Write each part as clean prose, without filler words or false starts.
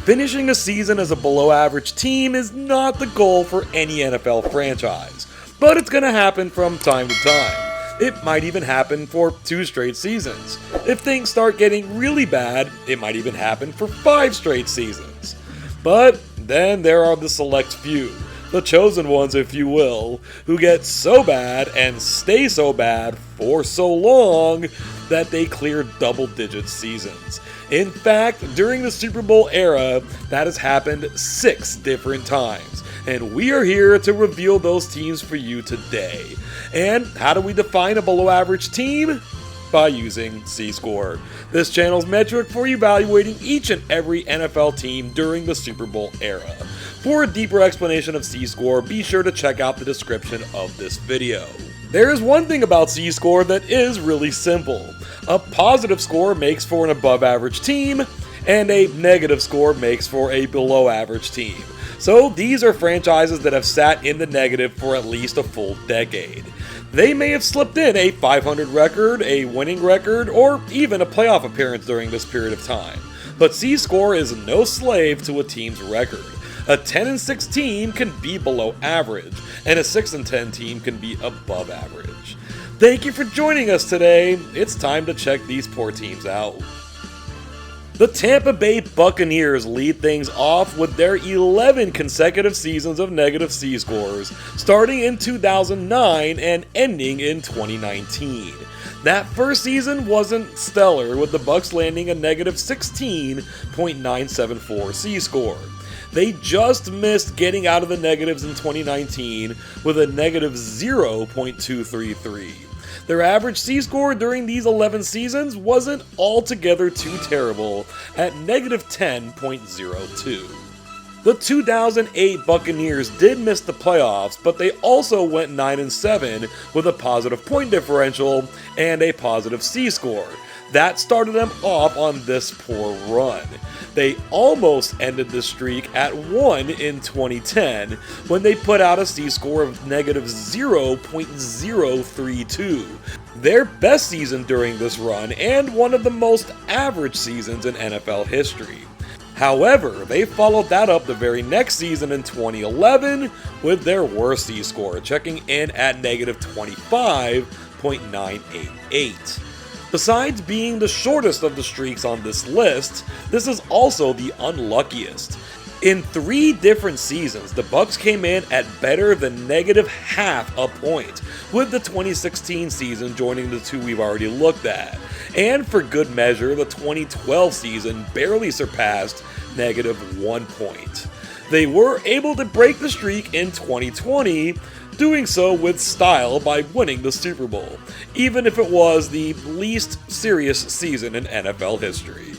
Finishing a season as a below-average team is not the goal for any NFL franchise, but it's going to happen from time to time. It might even happen for 2 straight seasons. If things start getting really bad, it might even happen for 5 straight seasons. But then there are the select few, the chosen ones if you will, who get so bad and stay so bad for so long that they clear double-digit seasons. In fact, during the Super Bowl era, that has happened 6 different times, and we are here to reveal those teams for you today. And how do we define a below-average team? By using C-Score, this channel's metric for evaluating each and every NFL team during the Super Bowl era. For a deeper explanation of C-Score, be sure to check out the description of this video. There is one thing about C-Score that is really simple. A positive score makes for an above-average team, and a negative score makes for a below-average team. So these are franchises that have sat in the negative for at least a full decade. They may have slipped in a 500 record, a winning record, or even a playoff appearance during this period of time. But C-Score is no slave to a team's record. A 10-6 team can be below average, and a 6-10 team can be above average. Thank you for joining us today. It's time to check these poor teams out. The Tampa Bay Buccaneers lead things off with their 11 consecutive seasons of negative C-scores, starting in 2009 and ending in 2019. That first season wasn't stellar, with the Bucs landing a negative 16.974 C-score. They just missed getting out of the negatives in 2019 with a negative 0.233. Their average C-score during these 11 seasons wasn't altogether too terrible at negative 10.02. The 2008 Buccaneers did miss the playoffs, but they also went 9-7 with a positive point differential and a positive C-score. That started them off on this poor run. They almost ended the streak at 1 in 2010 when they put out a C-score of negative 0.032. Their best season during this run and one of the most average seasons in NFL history. However, they followed that up the very next season in 2011 with their worst C-score, checking in at negative 25.988. Besides being the shortest of the streaks on this list, this is also the unluckiest. In 3 different seasons, the Bucs came in at better than negative half a point, with the 2016 season joining the 2 we've already looked at. And for good measure, the 2012 season barely surpassed negative 1 point. They were able to break the streak in 2020, doing so with style by winning the Super Bowl, even if it was the least serious season in NFL history.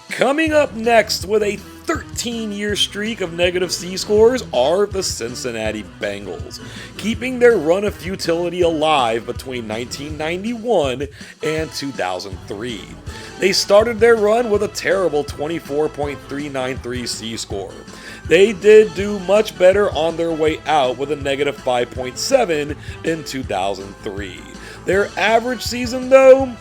Coming up next with a 13-year streak of negative C-scores are the Cincinnati Bengals, keeping their run of futility alive between 1991 and 2003. They started their run with a terrible 24.393 C-score. They did do much better on their way out with a negative 5.7 in 2003. Their average season, though,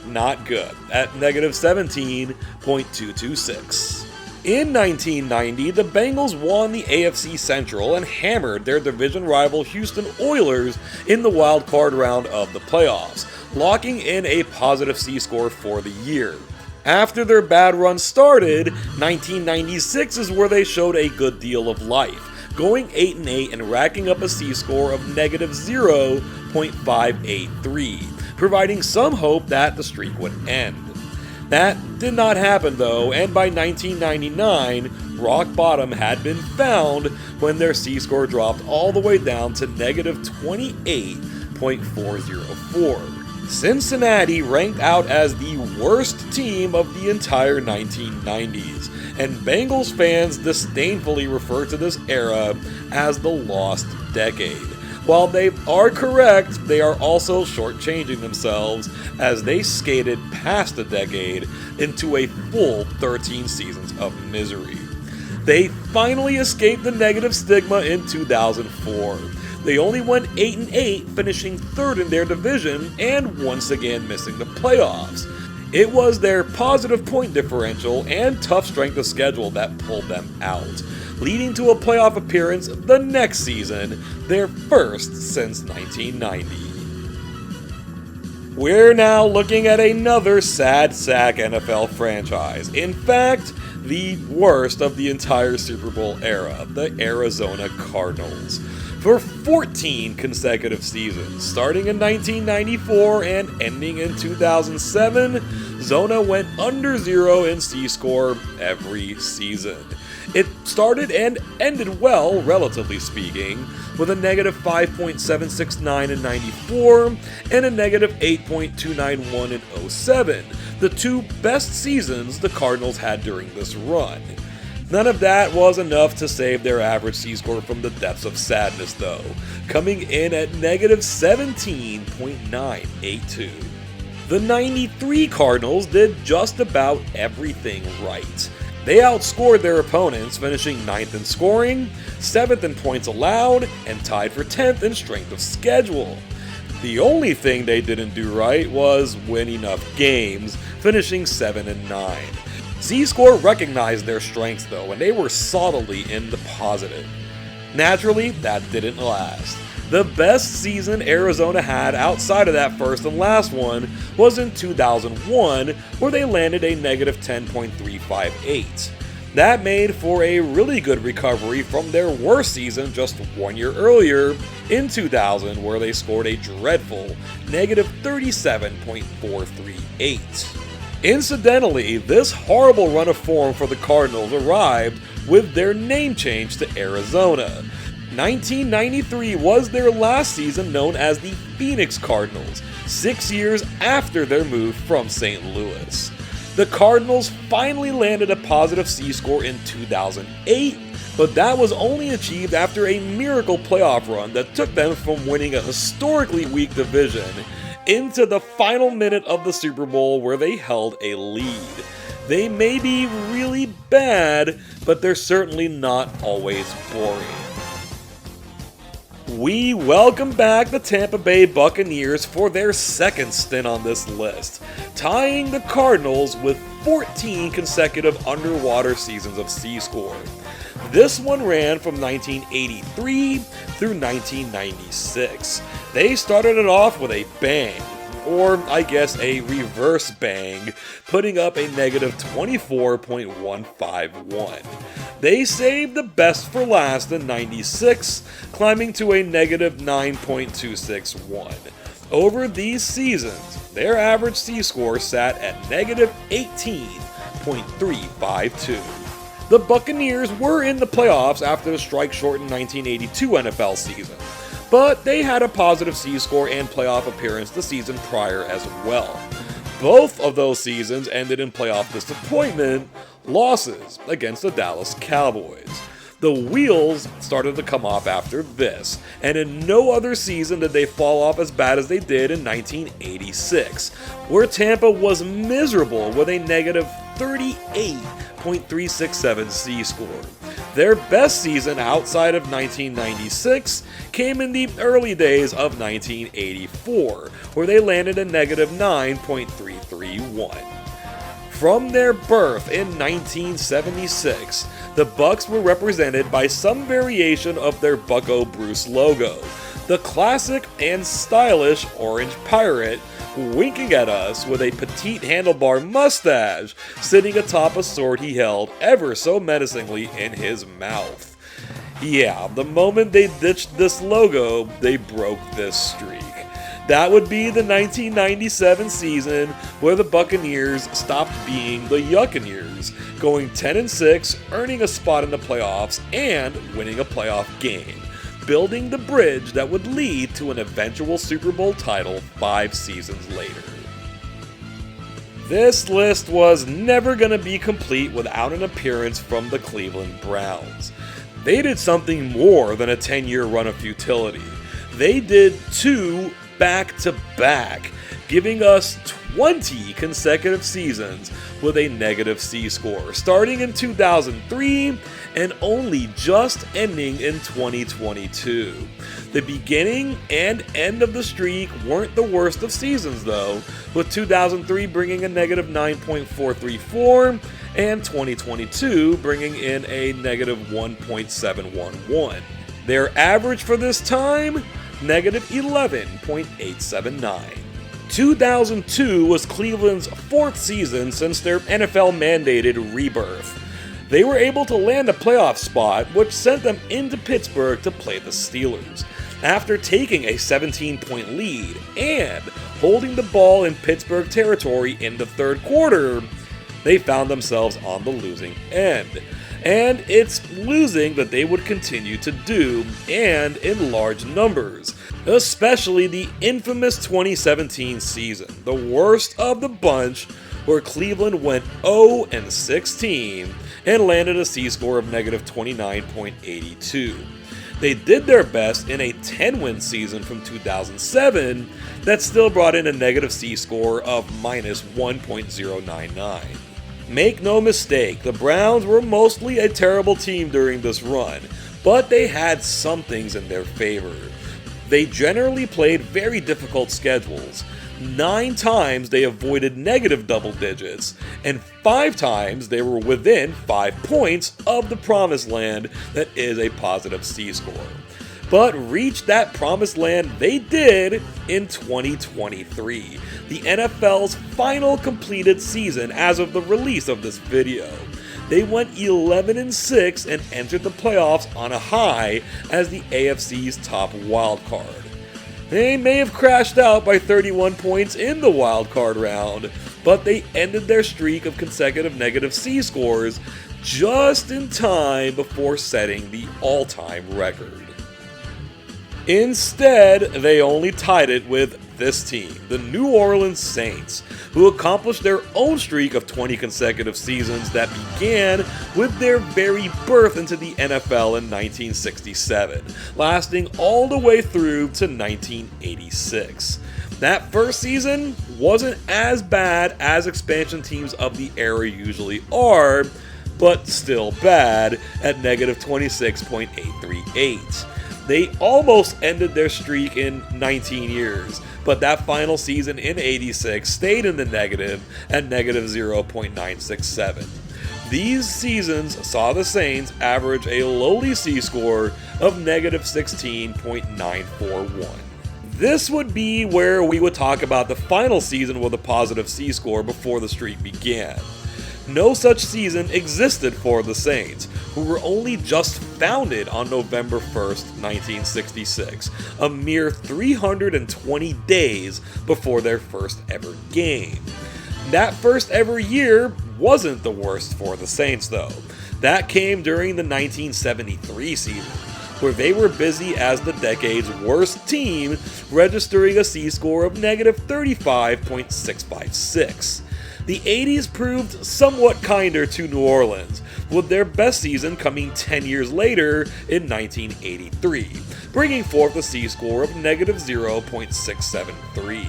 not good, at negative 17.226. In 1990, the Bengals won the AFC Central and hammered their division rival Houston Oilers in the wild card round of the playoffs, locking in a positive C-score for the year. After their bad run started, 1996 is where they showed a good deal of life, going 8-8 and racking up a C-score of negative 0.583, providing some hope that the streak would end. That did not happen though, and by 1999, rock bottom had been found when their C-score dropped all the way down to negative 28.404. Cincinnati ranked out as the worst team of the entire 1990s, and Bengals fans disdainfully refer to this era as the lost decade. While they are correct, they are also shortchanging themselves as they skated past a decade into a full 13 seasons of misery. They finally escaped the negative stigma in 2004. They only went 8-8, finishing third in their division and once again missing the playoffs. It was their positive point differential and tough strength of schedule that pulled them out, leading to a playoff appearance the next season, their first since 1990. We're now looking at another sad sack NFL franchise. In fact, the worst of the entire Super Bowl era, the Arizona Cardinals. For 14 consecutive seasons, starting in 1994 and ending in 2007, Zona went under 0 in C-score every season. It started and ended well, relatively speaking, with a negative 5.769 in 94 and a negative 8.291 in 07, the two best seasons the Cardinals had during this run. None of that was enough to save their average C-score from the depths of sadness, though, coming in at negative 17.982. The 93 Cardinals did just about everything right. They outscored their opponents, finishing 9th in scoring, 7th in points allowed, and tied for 10th in strength of schedule. The only thing they didn't do right was win enough games, finishing 7-9. Z-Score recognized their strengths though, and they were solidly in the positive. Naturally, that didn't last. The best season Arizona had outside of that first and last one was in 2001, where they landed a negative 10.358. That made for a really good recovery from their worst season just 1 year earlier, in 2000, where they scored a dreadful negative 37.438. Incidentally, this horrible run of form for the Cardinals arrived with their name change to Arizona. 1993 was their last season known as the Phoenix Cardinals, 6 years after their move from St. Louis. The Cardinals finally landed a positive C-score in 2008, but that was only achieved after a miracle playoff run that took them from winning a historically weak division into the final minute of the Super Bowl where they held a lead. They may be really bad, but they're certainly not always boring. We welcome back the Tampa Bay Buccaneers for their second stint on this list, tying the Cardinals with 14 consecutive underwater seasons of C-score. This one ran from 1983 through 1996. They started it off with a bang, or I guess a reverse bang, putting up a negative 24.151. They saved the best for last in 96, climbing to a negative 9.261. Over these seasons, their average C-score sat at negative 18.352. The Buccaneers were in the playoffs after the strike-shortened 1982 NFL season, but they had a positive C-score and playoff appearance the season prior as well. Both of those seasons ended in playoff disappointment, losses against the Dallas Cowboys. The wheels started to come off after this, and in no other season did they fall off as bad as they did in 1986, where Tampa was miserable with a negative 38.367 Z-score. Their best season outside of 1996 came in the early days of 1984, where they landed a negative 9.331. From their birth in 1976, the Bucs were represented by some variation of their Bucko Bruce logo, the classic and stylish orange pirate winking at us with a petite handlebar mustache sitting atop a sword he held ever so menacingly in his mouth. Yeah, the moment they ditched this logo, they broke this streak. That would be the 1997 season where the Buccaneers stopped being the Yuccaneers, going 10-6, earning a spot in the playoffs, and winning a playoff game, building the bridge that would lead to an eventual Super Bowl title 5 seasons later. This list was never going to be complete without an appearance from the Cleveland Browns. They did something more than a 10-year run of futility. They did 2 back-to-back, giving us 20 consecutive seasons with a negative C score, starting in 2003 and only just ending in 2022. The beginning and end of the streak weren't the worst of seasons though, with 2003 bringing a negative 9.434 and 2022 bringing in a negative 1.711. Their average for this time, negative 11.879. 2002 was Cleveland's fourth season since their NFL-mandated rebirth. They were able to land a playoff spot, which sent them into Pittsburgh to play the Steelers. After taking a 17-point lead and holding the ball in Pittsburgh territory in the third quarter, they found themselves on the losing end. And it's losing that they would continue to do, and in large numbers, especially the infamous 2017 season, the worst of the bunch, where Cleveland went 0-16 and landed a C-score of negative 29.82. They did their best in a 10-win season from 2007 that still brought in a negative C-score of minus 1.099. Make no mistake, the Browns were mostly a terrible team during this run, but they had some things in their favor. They generally played very difficult schedules. 9 times they avoided negative double digits, and 5 times they were within 5 points of the promised land that is a positive C-score. But reach that promised land they did in 2023, the NFL's final completed season as of the release of this video. They went 11-6 and entered the playoffs on a high as the AFC's top wildcard. They may have crashed out by 31 points in the wildcard round, but they ended their streak of consecutive negative C-scores just in time before setting the all-time record. Instead, they only tied it with this team, the New Orleans Saints, who accomplished their own streak of 20 consecutive seasons that began with their very birth into the NFL in 1967, lasting all the way through to 1986. That first season wasn't as bad as expansion teams of the era usually are, but still bad at negative 26.838. They almost ended their streak in 19 years, but that final season in 86 stayed in the negative at negative 0.967. These seasons saw the Saints average a lowly C-score of negative 16.941. This would be where we would talk about the final season with a positive C-score before the streak began. No such season existed for the Saints, who were only just founded on November 1st, 1966, a mere 320 days before their first ever game. That first ever year wasn't the worst for the Saints though. That came during the 1973 season, where they were busy as the decade's worst team, registering a C-score of negative 35.656. The 80s proved somewhat kinder to New Orleans, with their best season coming 10 years later in 1983, bringing forth a C-score of negative 0.673.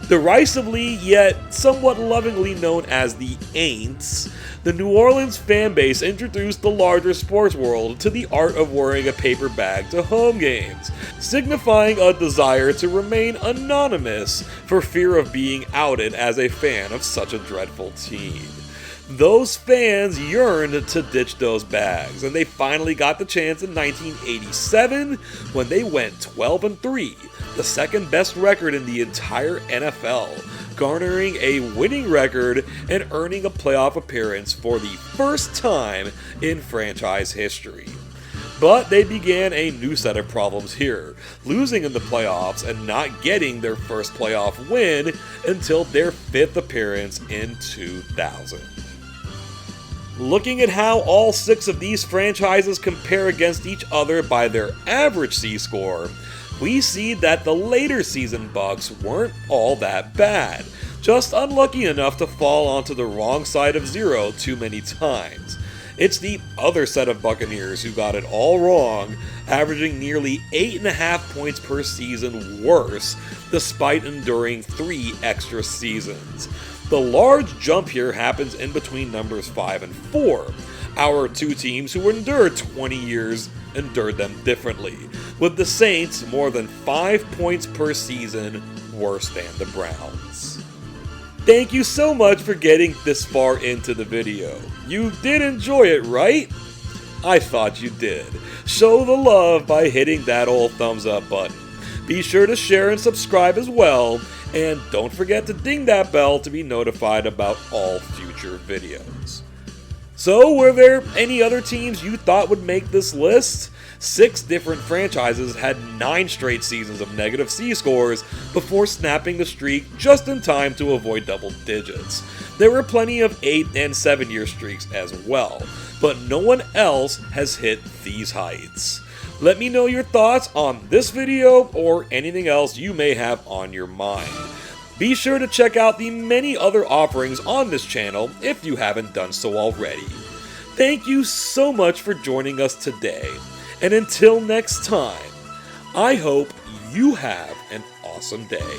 Derisively, yet somewhat lovingly known as the Aints, the New Orleans fan base introduced the larger sports world to the art of wearing a paper bag to home games, signifying a desire to remain anonymous for fear of being outed as a fan of such a dreadful team. Those fans yearned to ditch those bags, and they finally got the chance in 1987 when they went 12-3, the second best record in the entire NFL, garnering a winning record and earning a playoff appearance for the first time in franchise history. But they began a new set of problems here, losing in the playoffs and not getting their first playoff win until their 5th appearance in 2000. Looking at how all 6 of these franchises compare against each other by their average C-score, we see that the later season Bucks weren't all that bad, just unlucky enough to fall onto the wrong side of zero too many times. It's the other set of Buccaneers who got it all wrong, averaging nearly 8.5 points per season worse, despite enduring 3 extra seasons. The large jump here happens in between numbers 5 and 4. Our two teams who endured 20 years endured them differently, with the Saints more than 5 points per season worse than the Browns. Thank you so much for getting this far into the video. You did enjoy it, right? I thought you did. Show the love by hitting that old thumbs up button. Be sure to share and subscribe as well, and don't forget to ding that bell to be notified about all future videos. So, were there any other teams you thought would make this list? 6 different franchises had 9 straight seasons of negative C-scores before snapping the streak just in time to avoid double digits. There were plenty of 8 and 7 year streaks as well, but no one else has hit these heights. Let me know your thoughts on this video or anything else you may have on your mind. Be sure to check out the many other offerings on this channel if you haven't done so already. Thank you so much for joining us today, and until next time, I hope you have an awesome day.